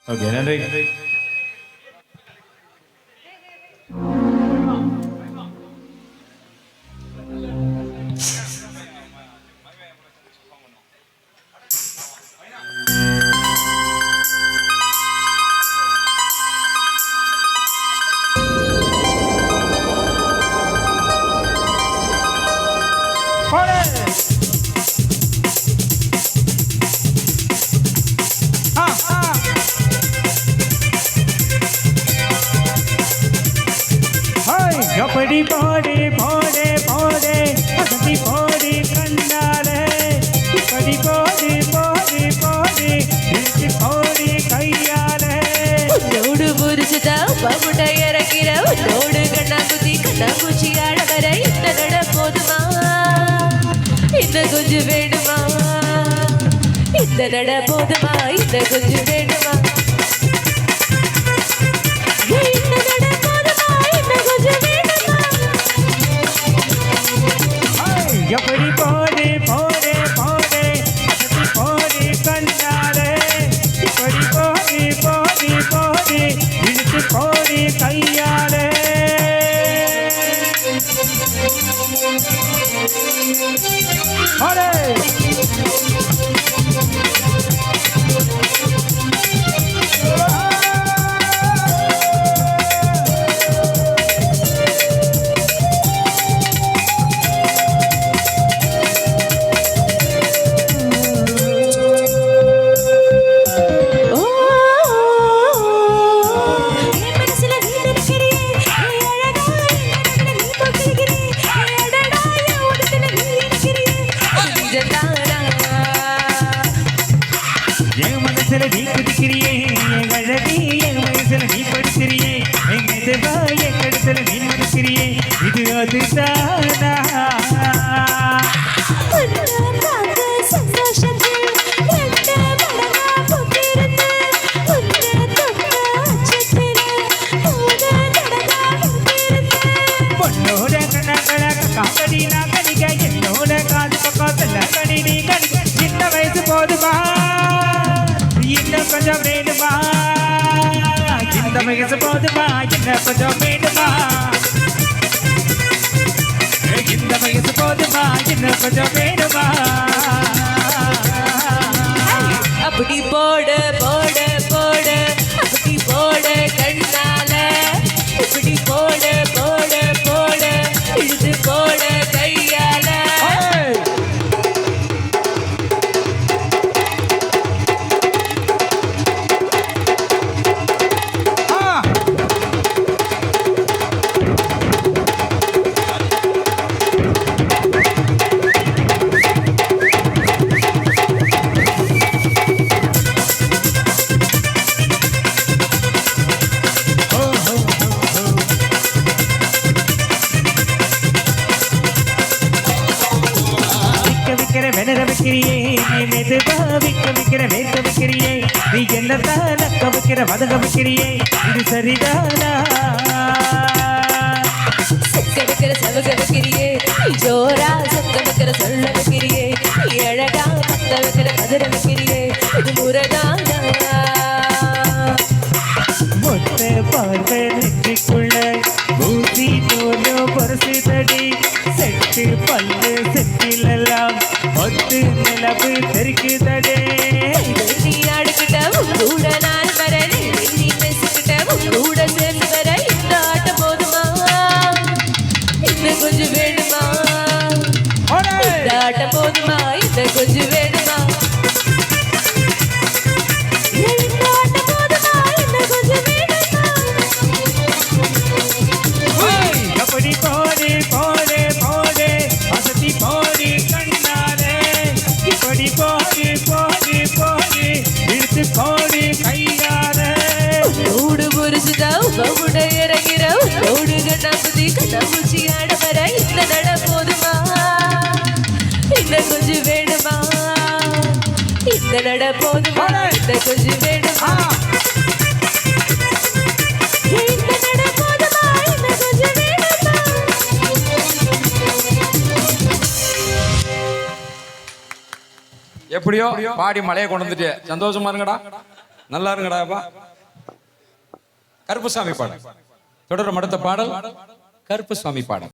Okay, நன்றி. கபடி போடு போடு போடு அசதி போடு கண்ணாலே கபடி போடு போடு போடு இழுத்து போடு கையாலே உன்னோடு புரிச்சுதா பவுட இறக்கிற உன்னோடு கண்ணாங்குத்தி கண்ணாங்குச்சி ஆட வர இந்த நட போதுமா இந்த கொஞ்சம் வேணுமா இந்த நட போதுமா இந்த கொஞ்சம் வேணுமா இந்த நட போதுமா இந்த கொஞ்சம் வேணுமா கபடி போடு போடு போடு அசதி போடு கண்ணாலே கபடி போடு போடு போடு இழுத்து போடு கையாலே நீ குதிக்கிறியே என் அழகி என் வயசுல நீ படிக்கிறியே என் மெதுவா என் கழுத்துல நீ மறுக்கிறியே இது அதுதானா பொண்ணோட கண்ணாக்கள காக்கடி நான் கணிக்க என்னோட காது பக்கத்துல கடி நீ கணிக்க சின்ன வயசு போதுமா இன்னும் கொஞ்சம் வேணுமா இந்த வயசு போதுமா இன்னும் கொஞ்சம் வேணுமா இந்த வயசு போதுமா இன்னும் கொஞ்சம் வேணுமா அப்படி போடு போடு போடு அப்படி போடு கண்ணால இப்படி போடு போடு போடு இழுத்து போடு கையால வெனர வைக்கிறியே நீ மெதுவா விக்கிற வேர்க்க வைக்கிறியே நீ என்னதான் நக்க வைக்கிற வதங்க வைக்கிறியே இது சரிதானா சக்க வைக்கிற சவக வைக்கிறியே ஜோரா சக்க வைக்கிற சொல்ல வைக்கிறியே அழகா பத்த வைக்கிற கதிர வைக்கிறியே இது முரதானா மொட்டை பார்வை நெற்றிக்குள்ள ஊசி போலோ பரிசு தடி செட்டு பல்லு செட்டிலெல்லாம் ஒத்து நிலவு தெரிக்குதடே நீ ஆடுகிட்ட கூட நான் வரேன் நீ பேசிக்கிட்ட கூட சேர்ந்து வர இந்த ஆட்டம் போதுமா இன்னும் கொஞ்சம் வேணுமா இந்த ஆட்டம் போதுமா இன்னும் கொஞ்சம் வேணுமா இந்த ஆட்டம் போதுமா இன்னும் கொஞ்சம் வேணுமா கபடி போடு போடு போடு அசதி போடு கண்ணாலே இப்படி போடு போடு போடு இழுத்து போடு கையாலே ஓடு புரிச்சுதா உட இறங்கிற ஓடு கண்ணாம்புதி கண்ணாம்பூச்சி ஆட வர இந்த நட போதுமா இன்னும் கொஞ்சம் வேணுமா இந்த நட போதுமா இன்னும் கொஞ்சம் வேணுமா இந்த நட போதுமா இன்னும் கொஞ்சம் வேணுமா எப்படியோ பாடி மழையை கொண்டு வந்துட்டு சந்தோஷமா இருங்கடா. நல்லா இருங்கடாப்பா. கருப்புசாமி பாடல் தொடரும். அடுத்த பாடல் கருப்புசாமி பாடல்.